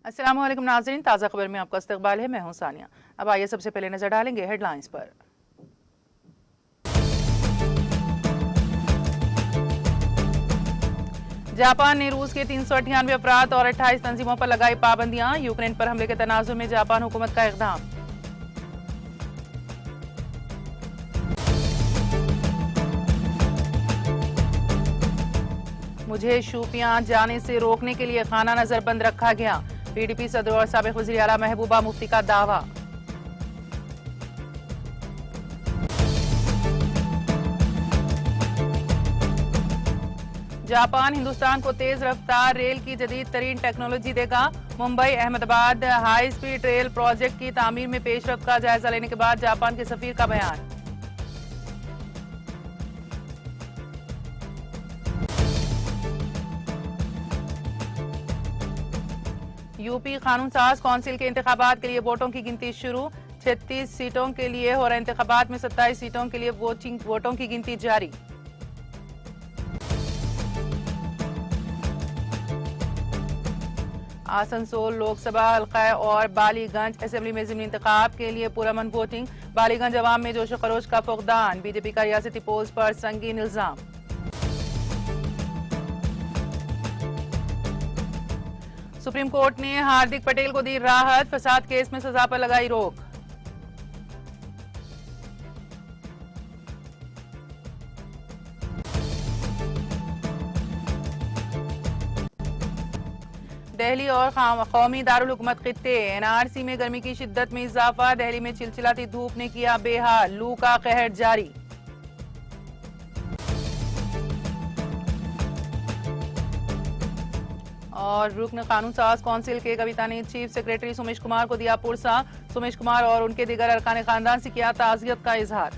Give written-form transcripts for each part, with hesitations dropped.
अस्सलाम वालेकुम नाज़रीन, ताज़ा खबर में आपका इस्तकबाल है। मैं हूं सानिया। अब आइए सबसे पहले नजर डालेंगे हेडलाइंस पर। जापान ने रूस के 398 अफराद और 28 तंजीमों पर लगाई पाबंदियां। यूक्रेन पर हमले के तनाजुर में जापान हुकूमत का इक़दाम। मुझे शूपियां जाने से रोकने के लिए खाना नजरबंद रखा गया। पीडीपी सदर और साबिक़ वज़ीर आला महबूबा मुफ्ती का दावा। जापान हिंदुस्तान को तेज रफ्तार रेल की जदीद तरीन टेक्नोलॉजी देगा। Mumbai Ahmedabad high speed rail project की तामीर में पेशरफ्त का जायजा लेने के बाद जापान के सफीर का बयान। यूपी कानून साज कौंसिल के इंतखाबात के लिए वोटों की गिनती शुरू। 36 सीटों के लिए हो रहे इंतखाबात में 27 सीटों के लिए वोटों की गिनती जारी। आसनसोल लोकसभा हल्का और बालीगंज असेंबली में ज़िमनी इंतखाब के लिए पुरअमन वोटिंग। बालीगंज अवाम में जोश खरोश का फुकदान। बीजेपी का रियासती पोल्स पर संगीन इल्जाम। सुप्रीम कोर्ट ने हार्दिक पटेल को दी राहत। फसाद केस में सजा पर लगाई रोक। दिल्ली और कौमी दारुल हुकूमत खित्ते। एनआरसी में गर्मी की शिद्दत में इजाफा। दिल्ली में चिलचिलाती धूप ने किया बेहाल। लू का कहर जारी। और रुकन कानून साज कौंसिल के कविता ने चीफ सेक्रेटरी सुमेश कुमार को दिया पुरसा। सुमेश कुमार और उनके दीगर अरकान खानदान से किया ताज़ियत का इजहार।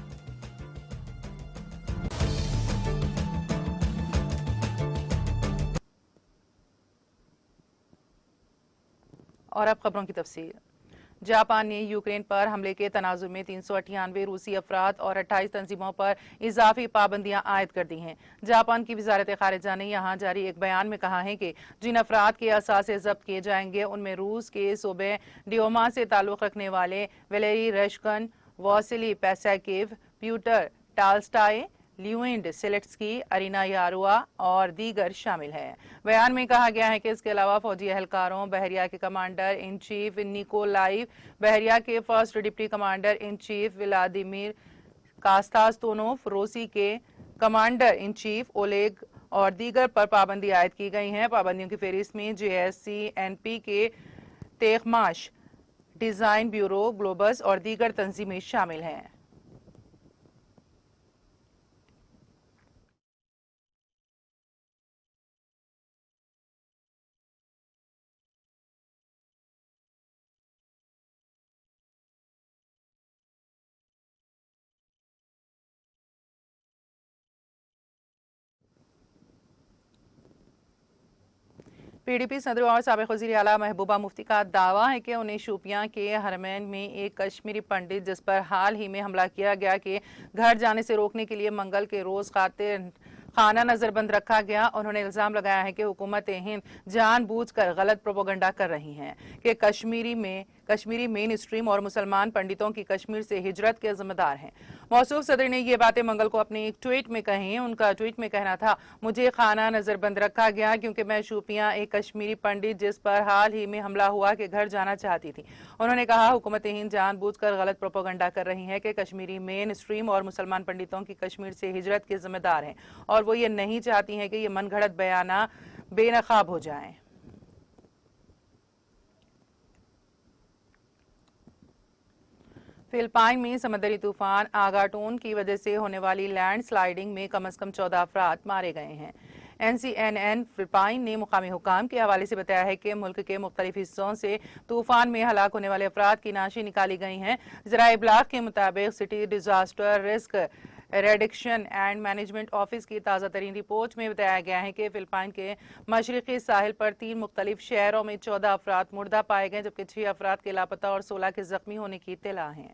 और अब खबरों की तफसील। जापान ने यूक्रेन पर हमले के तनाजुर में 398 रूसी अफराद और 28 तंजीमों पर इजाफी पाबंदियां आयद कर दी हैं। जापान की वजारत खारिजा ने यहां जारी एक बयान में कहा है कि जिन अफराद के असासे जब्त किए जाएंगे उनमें रूस के सूबे डियोमा से ताल्लुक रखने वाले वेलेरी रेशकन, वॉसिली पैसाकेव, प्यूटर टालस्टाई, ल्यूइंड सेलेट्सकी, अरीना यारुआ और दीगर शामिल हैं। बयान में कहा गया है कि इसके अलावा फौजी एहलकारों, बहरिया के कमांडर इन चीफ निकोलाइव, बहरिया के first deputy commander in chief Vladimir Kasatonov, रूसी के कमांडर इन चीफ ओलेग और दीगर पर पाबंदी आयद की गई है। पाबंदियों की फहरिस्त में JSC, NP के तेखमाश, डिजाइन ब्यूरो, ग्लोबस और दीगर तंजीमें शामिल हैं। पीडीपी सदर और साबिक़ वज़ीर आला महबूबा मुफ्ती का दावा है कि उन्हें शूपियां के हरमैन में एक कश्मीरी पंडित जिस पर हाल ही में हमला किया गया के घर जाने से रोकने के लिए मंगल के रोज खाना नजरबंद रखा गया। उन्होंने इल्जाम लगाया है कि हुकूमत हिंद जानबूझकर गलत प्रोपोगंडा कर रही है कि कश्मीरी मेन स्ट्रीम और मुसलमान पंडितों की कश्मीर से हिजरत के जिम्मेदार हैं। मौसूफ सदर ने ये बातें मंगल को अपने एक ट्वीट में कही। उनका ट्वीट में कहना था, मुझे खाना नजरबंद रखा गया क्योंकि मैं शूपियां एक कश्मीरी पंडित जिस पर हाल ही में हमला हुआ के घर जाना चाहती थी। उन्होंने कहा, हुकूमत हिंद जानबूझकर गलत प्रोपोगंडा कर रही है कि कश्मीरी मेन स्ट्रीम और मुसलमान पंडितों की कश्मीर से हिजरत के जिम्मेदार हैं और वो ये नहीं चाहती हैं कि ये मनगढ़ंत बयाना बेनकाब हो जाएं। फिलिपाइन में समंदरी तूफान आगाटोन की वजह से होने वाली लैंडस्लाइडिंग में कम से कम 14 अफराद मारे गए हैं। NCNN फिलिपाइन ने मुकामी हुकाम के हवाले से बताया है कि मुल्क के मुख्तलिफ हिस्सों से तूफान में हलाक होने वाले अफराद की नाशी निकाली गई हैं। ज़राए इब्लाग के मुताबिक city disaster risk reduction and management office की ताज़ा तरीन रिपोर्ट में बताया गया है कि फिलिपाइन के मशरकी साहिल पर 3 मुख्तलिफ शहरों में 14 अफराद मुर्दा पाए गए जबकि 6 अफराद के लापता और 16 के जख्मी होने की इत्तला है।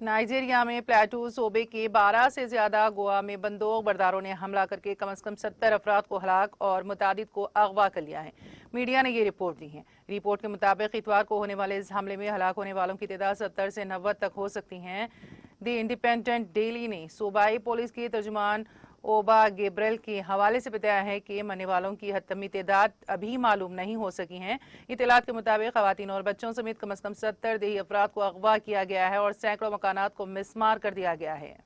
नाइजीरिया में प्लेटू सूबे के 12 से ज्यादा गोवा में बंदूक बरदारों ने हमला करके कम से कम 70 अफराद को हलाक और मुतादिद को अगवा कर लिया है। मीडिया ने ये रिपोर्ट दी है। रिपोर्ट के मुताबिक इतवार को होने वाले इस हमले में हलाक होने वालों की तादाद 70 से 90 तक हो सकती है। द इंडिपेंडेंट डेली ने सूबाई पुलिस के तर्जुमान ओबा गेब्रेल के हवाले से बताया है कि मरने वालों की हतमी तादाद अभी मालूम नहीं हो सकी है। इतलात के मुताबिक खवातीन और बच्चों समेत कम से कम 70 देही अफराद को अगवा किया गया है और सैकड़ों मकानात को मिसमार कर दिया गया है।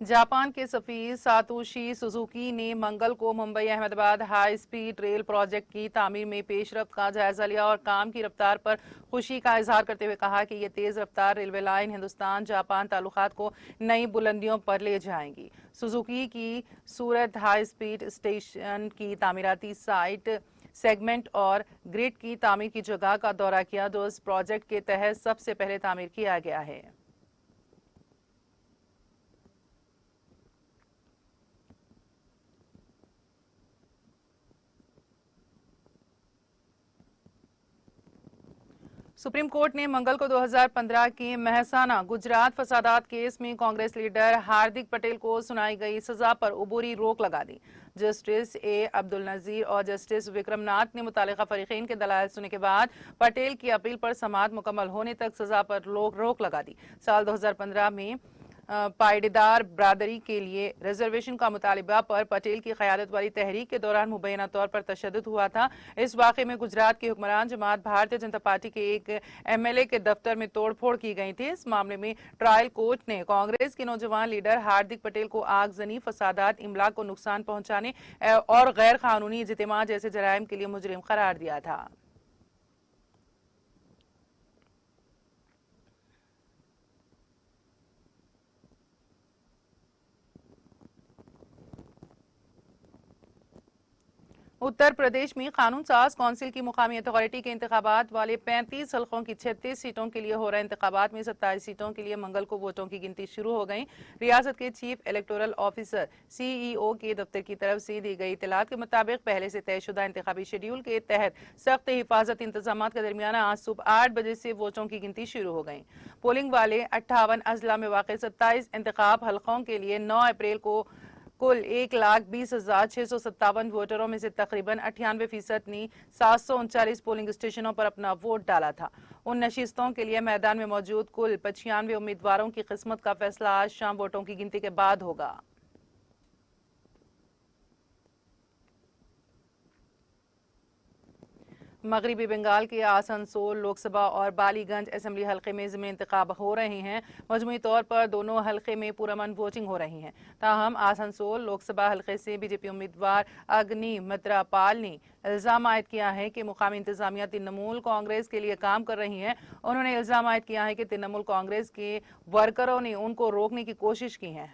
जापान के सफीर सातोशी सुजुकी ने मंगल को Mumbai Ahmedabad high speed rail project की तामीर में पेशरफ्त का जायजा लिया और काम की रफ्तार पर खुशी का इजहार करते हुए कहा कि यह तेज रफ्तार रेलवे लाइन हिंदुस्तान जापान ताल्लुकात को नई बुलंदियों पर ले जाएंगी। सुजुकी की सूरत हाई स्पीड स्टेशन की तामीराती साइट सेगमेंट और ग्रिड की तामीर की जगह का दौरा किया जो इस प्रोजेक्ट के तहत सबसे पहले तामीर किया गया है। सुप्रीम कोर्ट ने मंगल को 2015 के महसाना गुजरात फसादात केस में कांग्रेस लीडर हार्दिक पटेल को सुनाई गई सजा पर उबूरी रोक लगा दी। जस्टिस ए अब्दुल नजीर और जस्टिस विक्रमनाथ ने मुतालिका फरीकैन के दलाइल सुनने के बाद पटेल की अपील पर समाअत मुकम्मल होने तक सजा पर रोक लगा दी। साल 2015 में पायडेदार बरादरी के लिए रिजर्वेशन का मुतालिबा पर पटेल की क़यादत वाली तहरीक के दौरान मुबैना तौर पर तशद्दुद हुआ था। इस वाक़े में गुजरात की हुक्मरान जमात भारतीय जनता पार्टी के एक MLA के दफ्तर में तोड़फोड़ की गई थी। इस मामले में ट्रायल कोर्ट ने कांग्रेस के नौजवान लीडर हार्दिक पटेल को आगजनी, फसादात, इमलाक को नुकसान पहुंचाने और गैर कानूनी इज्तिमा जैसे जराइम के लिए मुजरिम करार दिया था। उत्तर प्रदेश में कानून साज कौंसिल की मुकामी अथॉरिटी के इंतखाबात वाले 35 हल्कों की 36 सीटों के लिए हो रहे इंतखाबात में 27 सीटों के लिए मंगल को वोटों की गिनती शुरू हो गई। रियासत के चीफ इलेक्टोरल ऑफिसर CEO के दफ्तर की तरफ से दी गई इतलात के मुताबिक पहले से तयशुदा इंतखाबी शेड्यूल के तहत सख्त हिफाजत इंतजाम के दरमियान आज सुबह 8 बजे से वोटों की गिनती शुरू हो गई। पोलिंग वाले 58 अजला में वाक़ 27 इंतखाब हल्कों के लिए 9 अप्रैल को कुल 1,20,657 वोटरों में से तकरीबन 98% ने 739 पोलिंग स्टेशनों पर अपना वोट डाला था। उन नशिस्तों के लिए मैदान में मौजूद कुल 95 उम्मीदवारों की किस्मत का फैसला आज शाम वोटों की गिनती के बाद होगा। मगरबी बंगाल के आसनसोल लोकसभा और बालीगंज असेंबली हल्के में ज़िमनी इंतखाब हो रहे हैं। मजमूई तौर पर दोनों हल्के में पुरअमन वोटिंग हो रही है। ताहम आसनसोल लोकसभा हल्के से बीजेपी उम्मीदवार अग्नि मित्रा पाल ने इल्जाम आयद किया है कि मुकामी इंतजामिया तृणमूल कांग्रेस के लिए काम कर रही है। उन्होंने इल्जाम आयद किया है कि तृणमूल कांग्रेस के वर्करों ने उनको रोकने की कोशिश की है।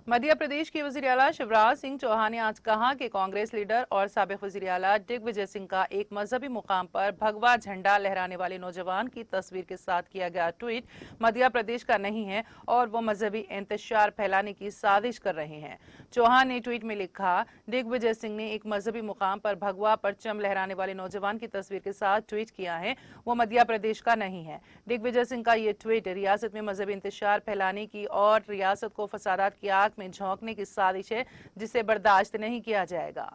मध्य प्रदेश के वजीर आला शिवराज सिंह चौहान ने आज कहा कि कांग्रेस लीडर और साबिक वजीर आला दिग्विजय सिंह का एक मजहबी मुकाम पर भगवा झंडा लहराने वाले नौजवान की तस्वीर के साथ किया गया ट्वीट मध्य प्रदेश का नहीं है और वो मजहबी इंतशार फैलाने की साजिश कर रहे हैं। चौहान ने ट्वीट में लिखा, दिग्विजय सिंह ने एक मजहबी मुकाम पर भगवा परचम लहराने वाले नौजवान की तस्वीर के साथ ट्वीट किया है, वो मध्य प्रदेश का नहीं है। दिग्विजय सिंह का ये ट्वीट रियासत में मजहबी इंतशार फैलाने की और रियासत को फसादात की आग में झोंकने की साजिश है जिसे बर्दाश्त नहीं किया जाएगा।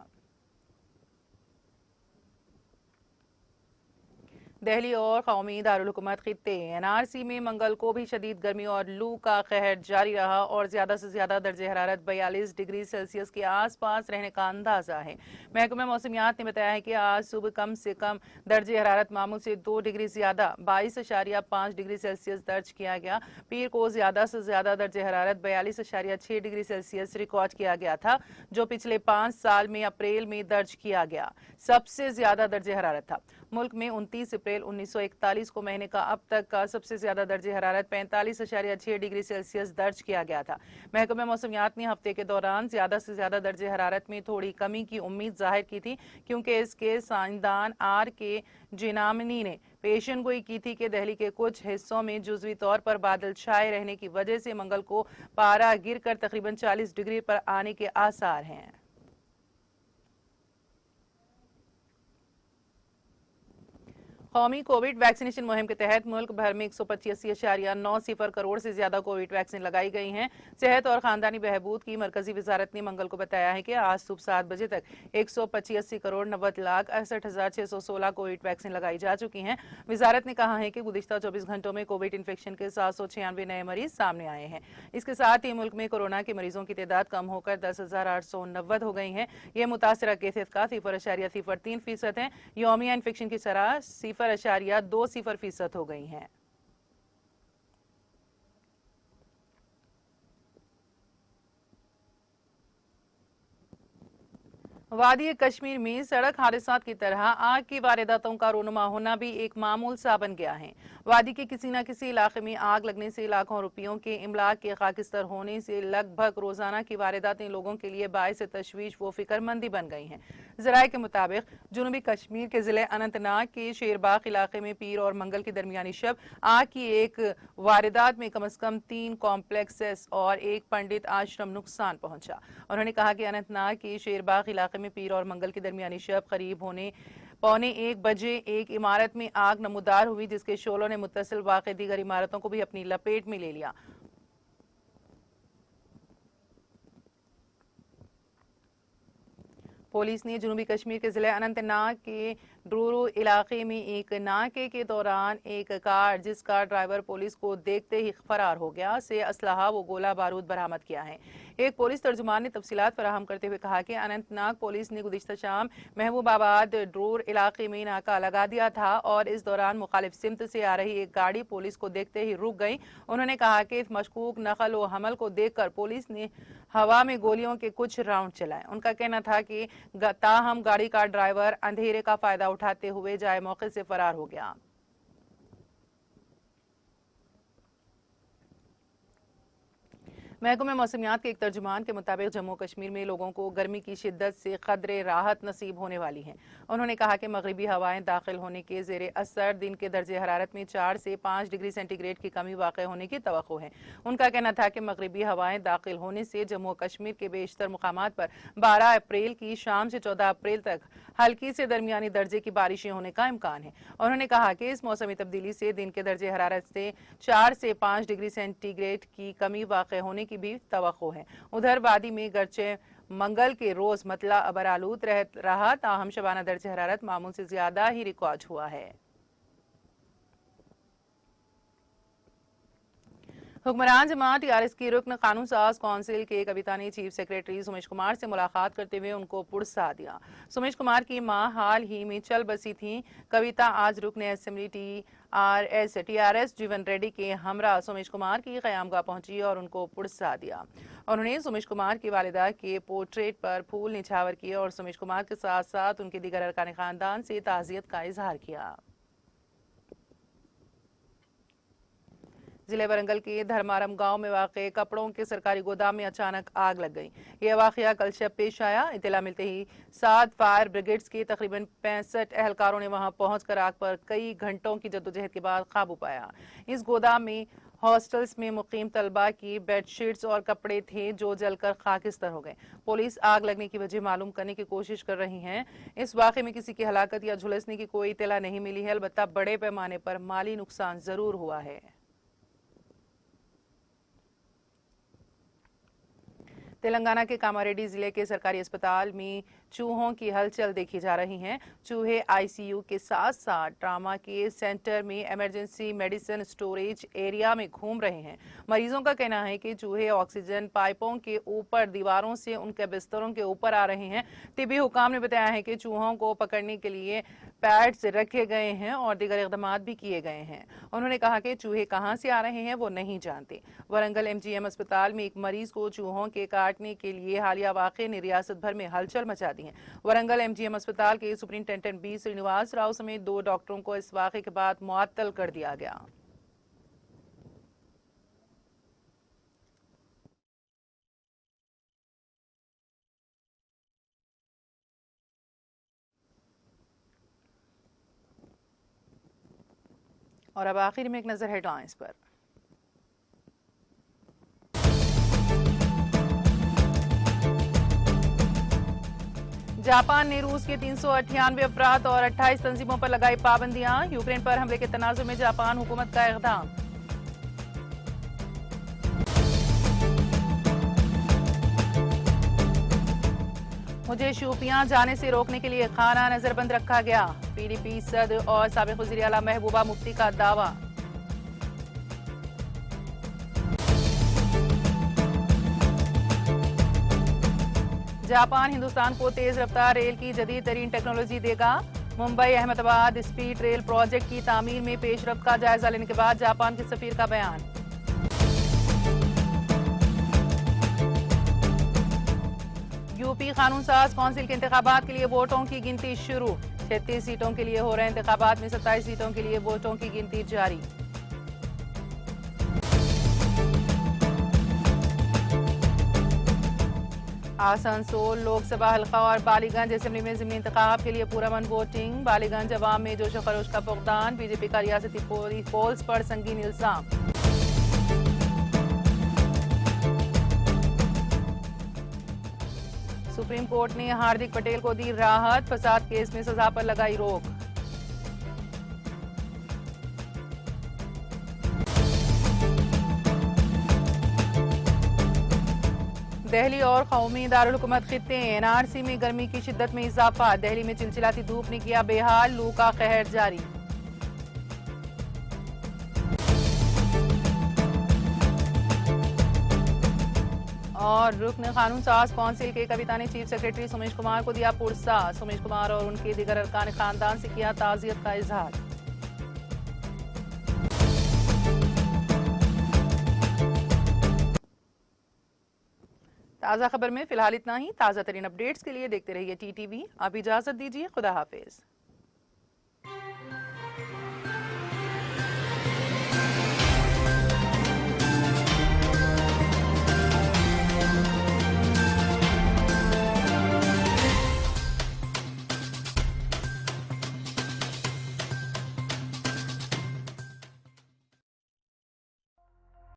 दिल्ली और कौमी दारुल-हुकूमत खित्ते NRC में मंगल को भी शदीद गर्मी और लू का कहर जारी रहा और ज्यादा से ज्यादा दर्जे हरारत 42 डिग्री सेल्सियस के आसपास रहने का अंदाजा है। महकमा मौसमियात ने बताया है कि आज सुबह कम से कम दर्जे हरारत मामूल से 2 डिग्री ज्यादा 22.5 डिग्री सेल्सियस दर्ज किया गया। पीर को ज्यादा से ज्यादा दर्जे हरारत 42.6 डिग्री सेल्सियस रिकॉर्ड किया गया था, जो पिछले 5 साल में अप्रैल में दर्ज किया गया सबसे ज्यादा दर्जे हरारत था। मुल्क में 29 अप्रैल 1941 को महीने का अब तक का सबसे ज्यादा दर्जे हरारत 45.6 डिग्री सेल्सियस दर्ज किया गया था। महकमा मौसमियात ने हफ्ते के दौरान ज्यादा से ज्यादा दर्जे हरारत में थोड़ी कमी की उम्मीद जाहिर की थी, क्योंकि इसके साइंसदान आर के जिनामनी ने पेशन गोई की थी कि दिल्ली के कुछ हिस्सों में जुज़वी तौर पर बादल छाए रहने की वजह से मंगल को पारा गिरकर तकरीबन 40 डिग्री पर आने के आसार हैं। कौमी कोविड वैक्सीनेशन मुहिम के तहत मुल्क भर में 185.90 करोड़ से ज्यादा कोविड वैक्सीन लगाई गई हैं। सेहत और खानदानी बहबूद की मरकजी वजारत ने मंगल को बताया है कि आज सुबह 7 बजे तक 185 करोड़ 90,68,616 कोविड वैक्सीन लगाई जा चुकी हैं। वजारत ने कहा है कि गुज़िश्ता 24 घंटों में कोविड इन्फेक्शन के 796 नए मरीज सामने आए हैं। इसके साथ ही मुल्क में कोरोना के मरीजों की तादाद कम होकर 10,890 हो गई है। ये मुतासरा कैफियत का 0.03% है। यौमिया इन्फेक्शन की शरह 0.20% हो गई हैं। वादी कश्मीर में सड़क हादसात की तरह आग की वारदातों का रोनुमा होना भी एक मामूल सा बन गया है। वादी के किसी न किसी इलाके में आग लगने से लाखों रुपयों के इमलाक के खाकिस्तर होने से लगभग रोजाना की वारदातें लोगों के लिए बाइस तशवीश व फिक्रमंदी बन गई हैं। जराये के मुताबिक जनूबी कश्मीर के जिले अनंतनाग के शेरबाग इलाके में पीर और मंगल की दरमियानी शब आग की एक वारदात में कम अज कम 3 कॉम्प्लेक्सेस और एक पंडित आश्रम नुकसान पहुंचा। उन्होंने कहा कि अनंतनाग के शेरबाग इलाके में पीर और मंगल की दरमियानी शब करीब पौने 1 बजे एक इमारत में आग नमूदार हुई, जिसके शोलों ने मुत्तसिल वाक़ दीगर इमारतों को भी अपनी लपेट में ले लिया। पुलिस ने जनूबी कश्मीर के जिले अनंतनाग के ड्रूरू इलाके में एक नाके के दौरान एक कार जिसका ड्राइवर पुलिस को देखते ही फरार हो गया से असलहा व गोला बारूद बरामद किया है। एक पुलिस तर्जुमान ने तफसीलात फराहम करते हुए कहा कि अनंतनाग पुलिस ने गुज़िश्ता शाम महबूबाबाद ड्रूर इलाके में नाका लगा दिया था और इस दौरान मुखालिफ सिमत से आ रही एक गाड़ी पुलिस को देखते ही रुक गई। उन्होंने कहा कि मशकूक नकल व हमल को देखकर पुलिस ने हवा में गोलियों के कुछ राउंड चलाए। उनका कहना था कि ताहम गाड़ी का ड्राइवर अंधेरे का फायदा उठाते हुए जाए मौके से फरार हो गया। महकमा मौसमियात के एक तर्जुमान के मुताबिक जम्मू कश्मीर में लोगों को गर्मी की शिद्दत से कदरे राहत नसीब होने वाली है। उन्होंने कहा कि मगरिबी हवाएं दाखिल होने के जेर असर दिन के दर्जे हरारत में 4 से 5 डिग्री सेंटीग्रेड की कमी वाक़ होने की तवक्को है। उनका कहना था कि मगरिबी हवाएं दाखिल होने से जम्मू कश्मीर के बेशतर मुकामात पर 12 अप्रैल की शाम से 14 अप्रैल तक हल्की से दरमियानी दर्जे की बारिशें होने का इम्कान है। उन्होंने कहा कि इस मौसमी तब्दीली से दिन के दर्जे हरारत से 4 से 5 डिग्री सेंटीग्रेड की कमी वाक़ होने की भी तवक्को है। उधर वादी में गर्चे मंगल के रोज मतला अबरालूद रहा, ताहम शबाना दर्जे हरारत मामूल से ज्यादा ही रिकॉर्ड हुआ है। हुक्मरान जमात टीआरएस की रुकन कानून साज कौंसिल के कविता ने चीफ सेक्रेटरी सुमेश कुमार से मुलाकात करते हुए उनको पुरसा दिया। सुमेश कुमार की मां हाल ही में चल बसी थी। कविता आज रुकन असेंबली टीआरएस जीवन रेड्डी के हमरा सुमेश कुमार की क़यामगाह पहुंची और उनको पुरसा दिया। उन्होंने सुमेश कुमार की वालिदा के पोर्ट्रेट पर फूल निछावर किए और सुमेश कुमार के साथ साथ उनके दीगर अरकान खानदान से ताज़ियत का इजहार किया। जिले वरंगल के धर्मारम गांव में वाक़े कपड़ों के सरकारी गोदाम में अचानक आग लग गई। यह वाक़या कल शब पेश आया। इत्तला मिलते ही 7 फायर ब्रिगेड्स के तकरीबन 65 एहलकारों ने वहां पहुंचकर आग पर कई घंटों की जद्दोजहद के बाद काबू पाया। इस गोदाम में हॉस्टल्स में मुकीम तलबा की बेडशीट्स और कपड़े थे जो जलकर खाकिस्तर हो गए। पुलिस आग लगने की वजह मालूम करने की कोशिश कर रही है। इस वाक़े में किसी की हलाकत या झुलसने की कोई इत्तला नहीं मिली है, अलबत्ता बड़े पैमाने पर माली नुकसान जरूर हुआ है। तेलंगाना के कामारेड्डी जिले के सरकारी अस्पताल में चूहों की हलचल देखी जा रही है। चूहे आईसीयू के साथ साथ ट्रामा के सेंटर में इमरजेंसी मेडिसिन स्टोरेज एरिया में घूम रहे हैं। मरीजों का कहना है कि चूहे ऑक्सीजन पाइपों के ऊपर दीवारों से उनके बिस्तरों के ऊपर आ रहे हैं। तिब्बी हुकाम ने बताया है कि चूहों को पकड़ने के लिए पैड्स रखे गए हैं और दीगर इकदाम भी किए गए हैं। उन्होंने कहा कि चूहे कहां से आ रहे हैं वो नहीं जानते। वरंगल MGM अस्पताल में एक मरीज को चूहों के काटने के लिए हालिया वाक़े ने रियासत भर में हलचल मचा दी है। वरंगल MGM अस्पताल के सुपरिंटेंडेंट B श्रीनिवास राव समेत 2 डॉक्टरों को इस वाक़े के बाद मुअत्तल कर दिया गया। और अब आखिर में एक नजर हेडलाइंस पर। जापान ने रूस के 398 अफराद और 28 तंजीमों पर लगाई पाबंदियां। यूक्रेन पर हमले के तनाजुर में जापान हुकूमत का इक़दाम। मुझे शोपियां जाने से रोकने के लिए खाना नजरबंद रखा गया। PDP सदर और साबिक़ वज़ीर आला महबूबा मुफ्ती का दावा। जापान हिंदुस्तान को तेज रफ्तार रेल की जदीद तरीन टेक्नोलॉजी देगा। Mumbai Ahmedabad speed rail project की तामीर में पेशरफ्त का जायजा लेने के बाद जापान के सफीर का बयान। यूपी कानून साज कौंसिल के इंतखाबात के लिए वोटों की गिनती शुरू। 36 सीटों के लिए हो रहे इंतखाबात में 27 सीटों के लिए वोटों की गिनती जारी। आसनसोल लोकसभा हल्का और बालीगंज असेंबली में ज़िमनी इंतखाब के लिए पुरअमन वोटिंग। बालीगंज अवाम में जोश खरोश का फुकदान। बीजेपी का रियासती पोल्स पर संगीन इल्जाम। सुप्रीम कोर्ट ने हार्दिक पटेल को दी राहत। फसाद केस में सजा पर लगाई रोक। दिल्ली और कौमी दारुल हुकूमत खित्ते NRC में गर्मी की शिद्दत में इजाफा। दिल्ली में चिलचिलाती धूप ने किया बेहाल। लू का कहर जारी। और रुकन कानून साज कौंसिल के कविता ने चीफ सेक्रेटरी सुमेश कुमार को दिया पुरसा। सुमेश कुमार और उनके दीगर अरकान खानदान से किया ताज़ियत का इजहार। ताज़ा खबर में फिलहाल इतना ही। ताज़ा तरीन अपडेट्स के लिए देखते रहिए TTV। आप इजाजत दीजिए। खुदा हाफिज।